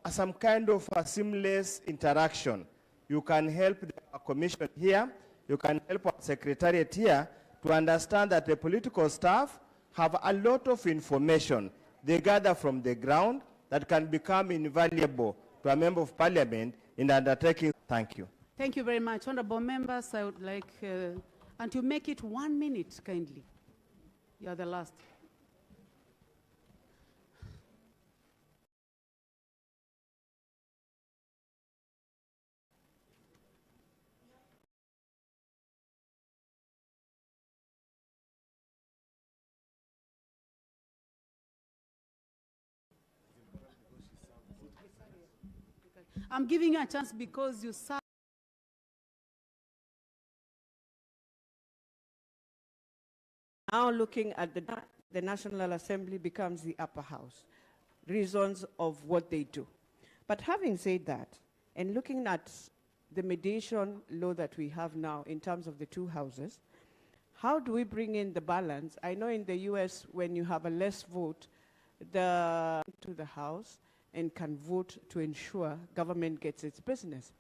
some kind of a seamless interaction? You can help the commission here, you can help our secretariat here to understand that the political staff have a lot of information they gather from the ground that can become invaluable to a member of parliament in undertaking. Thank you. Thank you very much. Honorable members, I would like, and to make it 1 minute, kindly. You are the last. I'm giving you a chance because you serve. Now looking at the National Assembly becomes the upper house, reasons of what they do. But having said that, and looking at the mediation law that we have now in terms of the two houses, how do we bring in the balance? I know in the US, when you have a less vote, to the House and can vote to ensure government gets its business.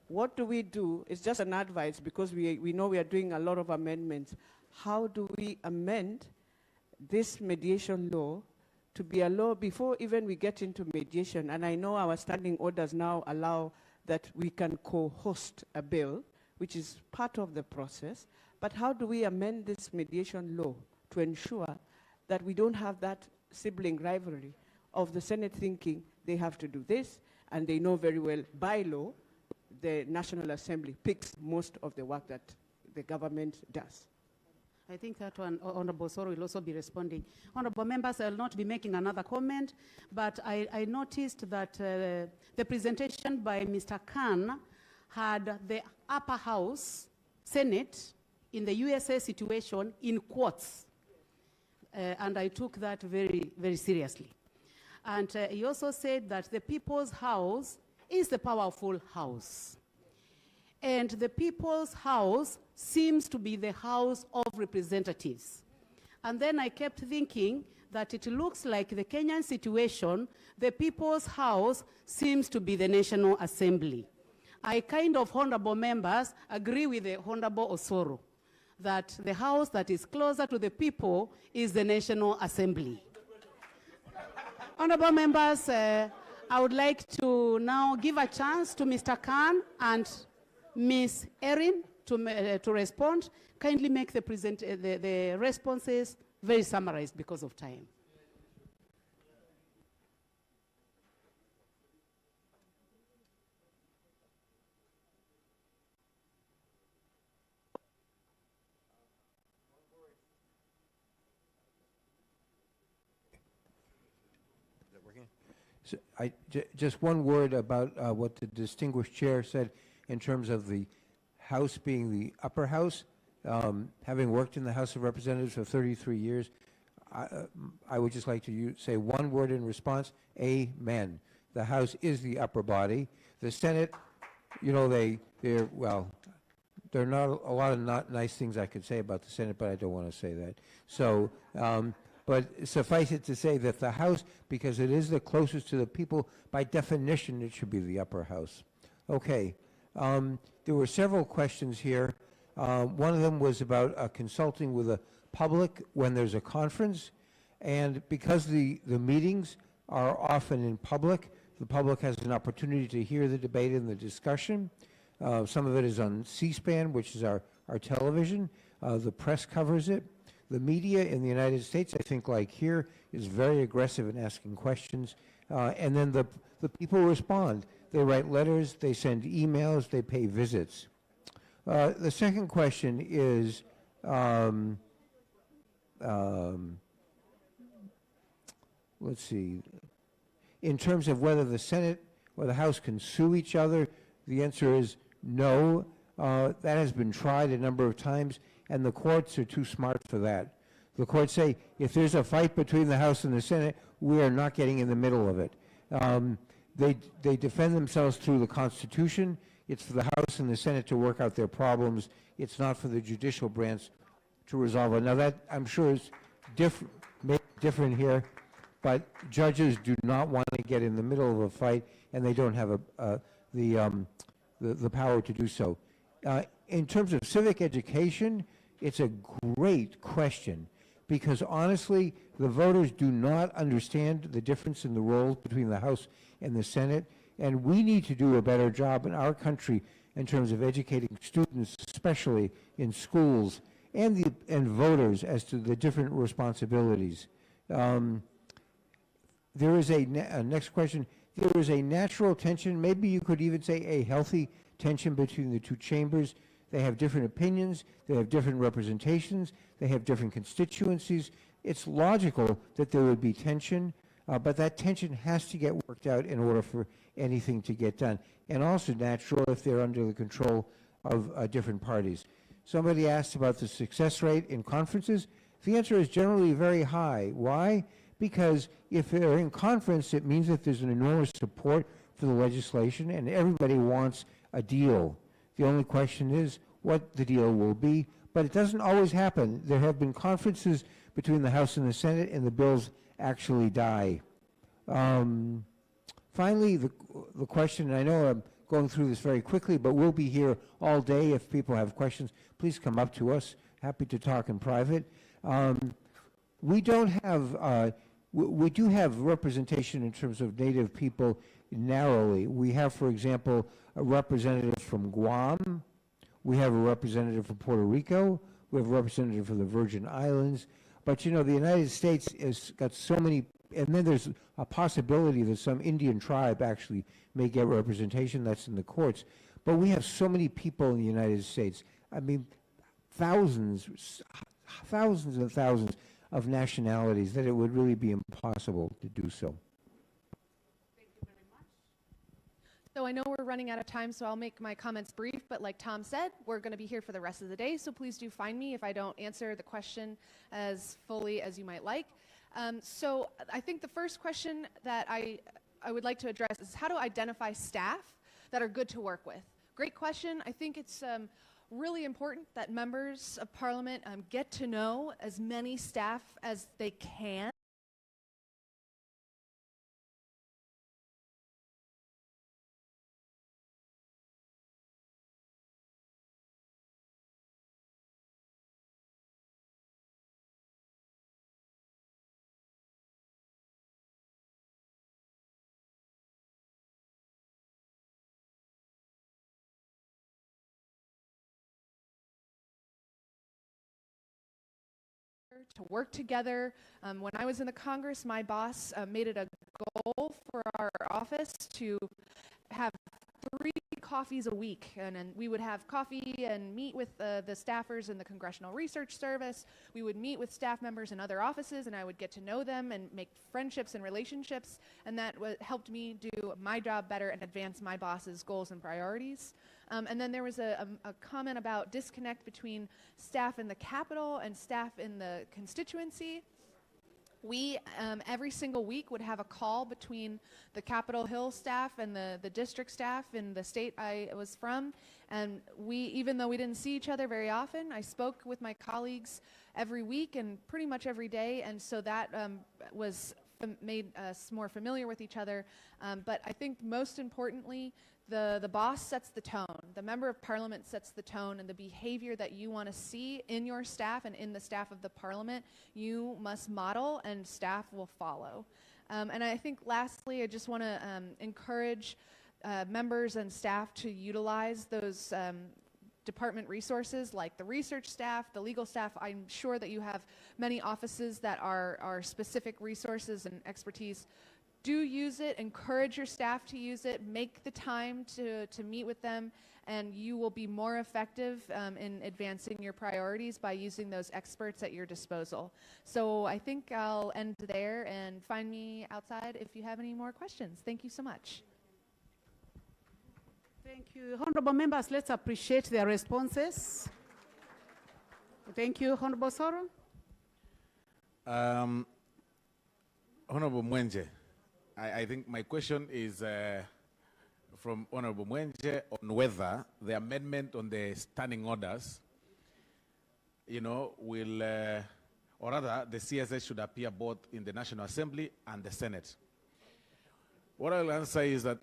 What do we do? It's just an advice because we know we are doing a lot of amendments. How do we amend this mediation law to be a law before even we get into mediation? And I know our standing orders now allow that we can co-host a bill, which is part of the process. But how do we amend this mediation law to ensure that we don't have that sibling rivalry of the Senate thinking they have to do this, and they know very well by law the National Assembly picks most of the work that the government does? I think that one, Honorable Soro will also be responding. Honorable members, I will not be making another comment, but I noticed that the presentation by Mr. Khan had the upper house, Senate, in the USA situation in quotes. And I took that very, very seriously. And he also said that the people's house is the powerful house. And the people's house seems to be the house of representatives. And then I kept thinking that it looks like the Kenyan situation, the people's house seems to be the National Assembly. I kind of, honorable members, agree with the Honorable Osoro that the house that is closer to the people is the National Assembly. Honorable members, I would like to now give a chance to Mr. Khan and Ms. Erin to respond. Kindly make the responses very summarized because of time. So just one word about what the distinguished chair said in terms of the House being the upper house. Having worked in the House of Representatives for 33 years, I would just like to say one word in response: amen. The House is the upper body. The Senate, you know, there are not a lot of not nice things I could say about the Senate, but I don't want to say that. So. But suffice it to say that the House, because it is the closest to the people, by definition, it should be the upper house. Okay. There were several questions here. One of them was about consulting with the public when there's a conference. And because the meetings are often in public, the public has an opportunity to hear the debate and the discussion. Some of it is on C-SPAN, which is our television. The press covers it. The media in the United States, I think, like here, is very aggressive in asking questions. And then the people respond. They write letters, they send emails, they pay visits. The second question is, let's see, in terms of whether the Senate or the House can sue each other, the answer is no. That has been tried a number of times, and the courts are too smart for that. The courts say, if there's a fight between the House and the Senate, we are not getting in the middle of it. They defend themselves through the Constitution. It's for the House and the Senate to work out their problems. It's not for the judicial branch to resolve it. Now that, I'm sure, is different here, but judges do not want to get in the middle of a fight, and they don't have the power to do so. In terms of civic education, it's a great question, because honestly, the voters do not understand the difference in the roles between the House and the Senate, and we need to do a better job in our country in terms of educating students, especially in schools, and voters as to the different responsibilities. There is a next question. There is a natural tension, maybe you could even say a healthy tension between the two chambers. They have different opinions, they have different representations, they have different constituencies. It's logical that there would be tension, but that tension has to get worked out in order for anything to get done. And also natural if they're under the control of different parties. Somebody asked about the success rate in conferences. The answer is generally very high. Why? Because if they're in conference, it means that there's an enormous support for the legislation and everybody wants a deal. The only question is what the deal will be, but it doesn't always happen. There have been conferences between the House and the Senate, and the bills actually die. Finally, the question, and I know I'm going through this very quickly, but we'll be here all day. If people have questions, please come up to us. Happy to talk in private. We don't have, we do have representation in terms of Native people narrowly. We have, for example, a representative from Guam. We have a representative from Puerto Rico. We have a representative from the Virgin Islands. But, you know, the United States has got so many, and then there's a possibility that some Indian tribe actually may get representation. That's in the courts. But we have so many people in the United States. I mean, thousands and thousands of nationalities that it would really be impossible to do so. Though I know we're running out of time, so I'll make my comments brief, but like Tom said, we're going to be here for the rest of the day, so please do find me if I don't answer the question as fully as you might like. So I think the first question that I would like to address is how to identify staff that are good to work with. Great question. I think it's really important that members of Parliament get to know as many staff as they can. To work together. When I was in the Congress, my boss made it a goal for our office to have 3 coffees a week, and we would have coffee and meet with the staffers in the Congressional Research Service. We would meet with staff members in other offices, and I would get to know them and make friendships and relationships, and that helped me do my job better and advance my boss's goals and priorities. And then there was a comment about disconnect between staff in the Capitol and staff in the constituency. We, every single week, would have a call between the Capitol Hill staff and the district staff in the state I was from. And we, even though we didn't see each other very often, I spoke with my colleagues every week and pretty much every day. And so that made us more familiar with each other. But I think most importantly, the boss sets the tone. The member of Parliament sets the tone, and the behavior that you want to see in your staff and in the staff of the Parliament, you must model, and staff will follow. And I think lastly, I just want to encourage members and staff to utilize those department resources like the research staff, the legal staff. I'm sure that you have many offices that are specific resources and expertise. Do use it, encourage your staff to use it, make the time to meet with them, and you will be more effective in advancing your priorities by using those experts at your disposal. So I think I'll end there, and find me outside if you have any more questions. Thank you so much. Thank you. Honorable members, let's appreciate their responses. Thank you. Honorable Soro. Honorable Mwenje, I think my question is from Honorable Mwenje on whether the amendment on the standing orders, will, or rather, the CSS should appear both in the National Assembly and the Senate. What I'll answer is that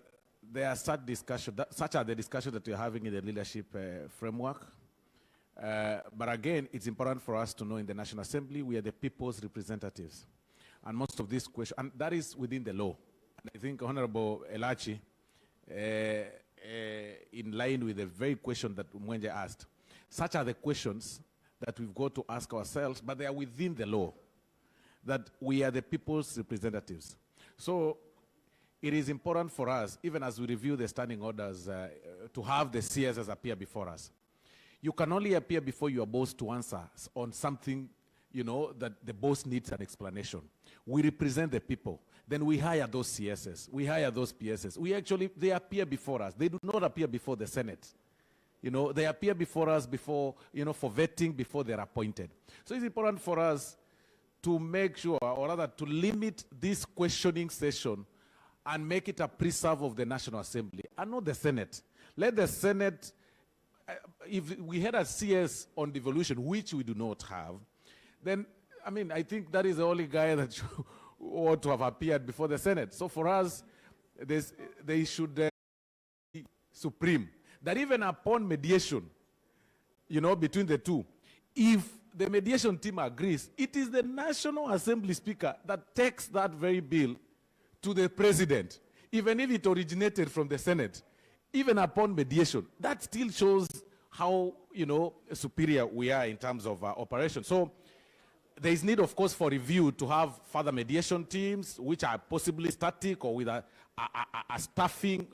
there are such are the discussions that we're having in the leadership framework. But again, it's important for us to know in the National Assembly, we are the people's representatives. And most of these questions, and that is within the law. And I think Honorable Elachi, in line with the very question that Mwenje asked, such are the questions that we've got to ask ourselves, but they are within the law, that we are the people's representatives. So it is important for us, even as we review the standing orders, to have the CSS appear before us. You can only appear before your boss to answer on something, that the boss needs an explanation. We represent the people. Then we hire those CSS. We hire those PSS. They appear before us. They do not appear before the Senate. They appear before us before, for vetting before they're appointed. So it's important for us to make sure, or rather to limit this questioning session and make it a preserve of the National Assembly and not the Senate. Let the Senate, if we had a CS on devolution, which we do not have, then, I think that is the only guy that ought to have appeared before the Senate. So for us, they should be supreme. That even upon mediation, between the two, if the mediation team agrees, it is the National Assembly Speaker that takes that very bill to the President, even if it originated from the Senate, even upon mediation. That still shows how, superior we are in terms of operation. So there is need, of course, for review to have further mediation teams, which are possibly static or with a staffing,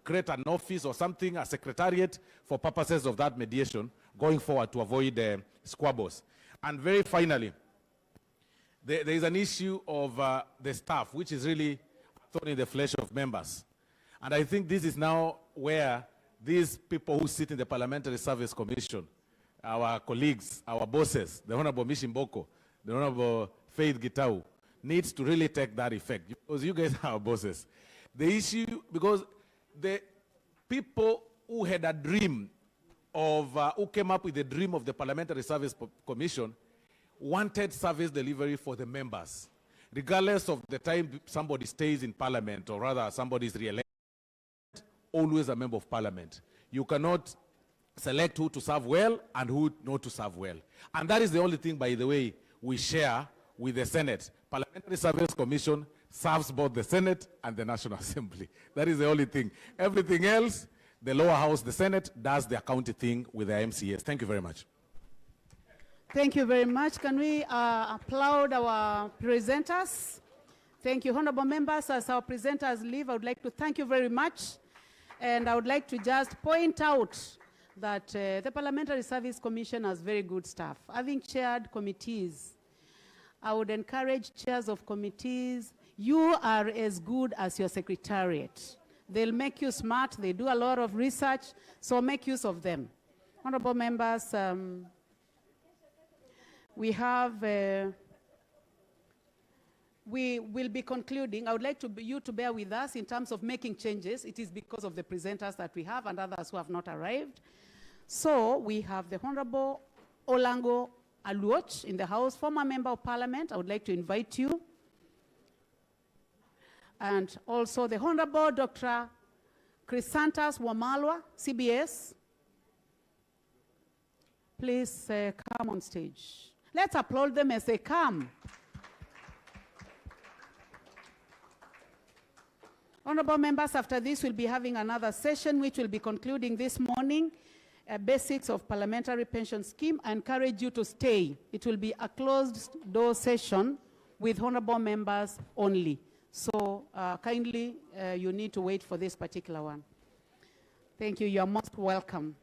create an office or something, a secretariat for purposes of that mediation going forward to avoid squabbles. And very finally, there is an issue of the staff, which is really thorn in the flesh of members. And I think this is now where these people who sit in the Parliamentary Service Commission, our colleagues, our bosses, the Honorable Mishimboko, the Honorable Faith Gitau, needs to really take that effect, because you guys are our bosses. The issue, because the people who had a dream of, who came up with the dream of the Parliamentary Service Commission wanted service delivery for the members, regardless of the time somebody stays in Parliament, or rather somebody is re-elected, always a member of Parliament. You cannot select who to serve well and who not to serve well. And that is the only thing, by the way, we share with the Senate. Parliamentary Service Commission serves both the Senate and the National Assembly. That is the only thing. Everything else, the lower house, the Senate, does the county thing with the MCAs. Thank you very much. Thank you very much. Can we applaud our presenters? Thank you, honorable members. As our presenters leave, I would like to thank you very much. And I would like to just point out that the Parliamentary Service Commission has very good staff. Having chaired committees, I would encourage chairs of committees, you are as good as your secretariat. They'll make you smart, they do a lot of research, so make use of them. Honorable members, we will be concluding. I would like you to bear with us in terms of making changes. It is because of the presenters that we have and others who have not arrived. So we have the Honorable Olango Aluoch in the House, former Member of Parliament. I would like to invite you. And also the Honorable Dr. Chrysantas Wamalwa, CBS. Please come on stage. Let's applaud them as they come. Honorable members, after this, we'll be having another session which will be concluding this morning, basics of parliamentary pension scheme. I encourage you to stay. It will be a closed door session with honorable members only. So kindly, you need to wait for this particular one. Thank you. You are most welcome.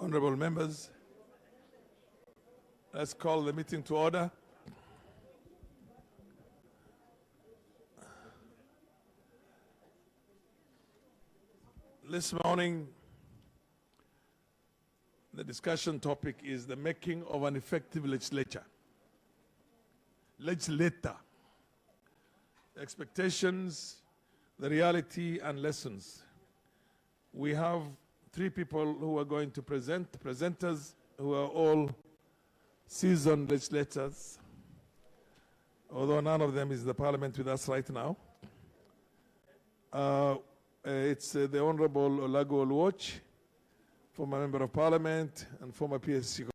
Honorable members, let's call the meeting to order. This morning, the discussion topic is the making of an effective legislator. Expectations, the reality, and lessons. We have three people who are going to present, presenters who are all seasoned legislators, although none of them is in the parliament with us right now. It's the Honorable Olago Oluoch, former member of parliament and former PSC.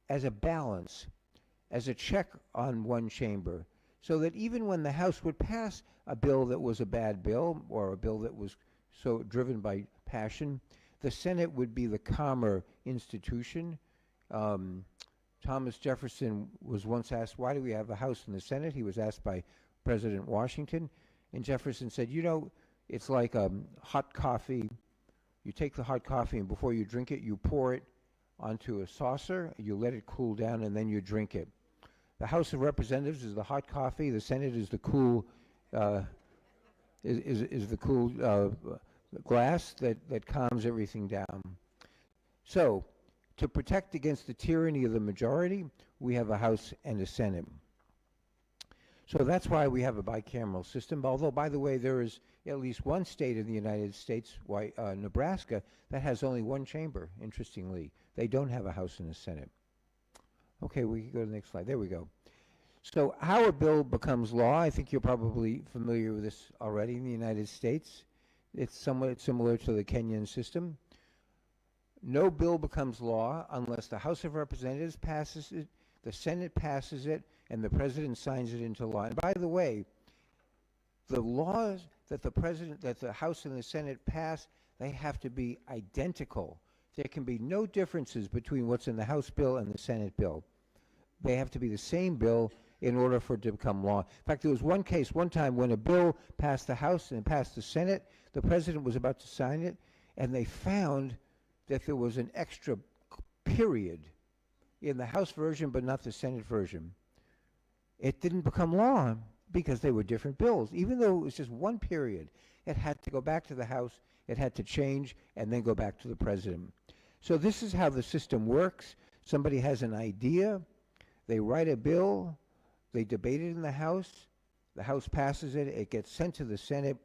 As a balance, as a check on one chamber, so that even when the House would pass a bill that was a bad bill or a bill that was so driven by passion, the Senate would be the calmer institution. Thomas Jefferson was once asked, why do we have a House and the Senate? He was asked by President Washington, and Jefferson said, you know, it's like hot coffee. You take the hot coffee, and before you drink it, you pour it onto a saucer, you let it cool down, and then you drink it. The House of Representatives is the hot coffee. The Senate is the cool glass that calms everything down. So, to protect against the tyranny of the majority, we have a House and a Senate. So that's why we have a bicameral system, although, by the way, there is at least one state in the United States, Nebraska, that has only one chamber, interestingly. They don't have a House and a Senate. Okay, we can go to the next slide. There we go. So how a bill becomes law, I think you're probably familiar with this already in the United States. It's somewhat similar to the Kenyan system. No bill becomes law unless the House of Representatives passes it, the Senate passes it, and the President signs it into law. And by the way, the laws that the House and the Senate pass, they have to be identical. There can be no differences between what's in the House bill and the Senate bill. They have to be the same bill in order for it to become law. In fact, there was one case, one time, when a bill passed the House and passed the Senate, the President was about to sign it, and they found that there was an extra period in the House version but not the Senate version. It didn't become law because they were different bills. Even though it was just one period, it had to go back to the House, it had to change, and then go back to the President. So this is how the system works. Somebody has an idea, they write a bill, they debate it in the House passes it, it gets sent to the Senate,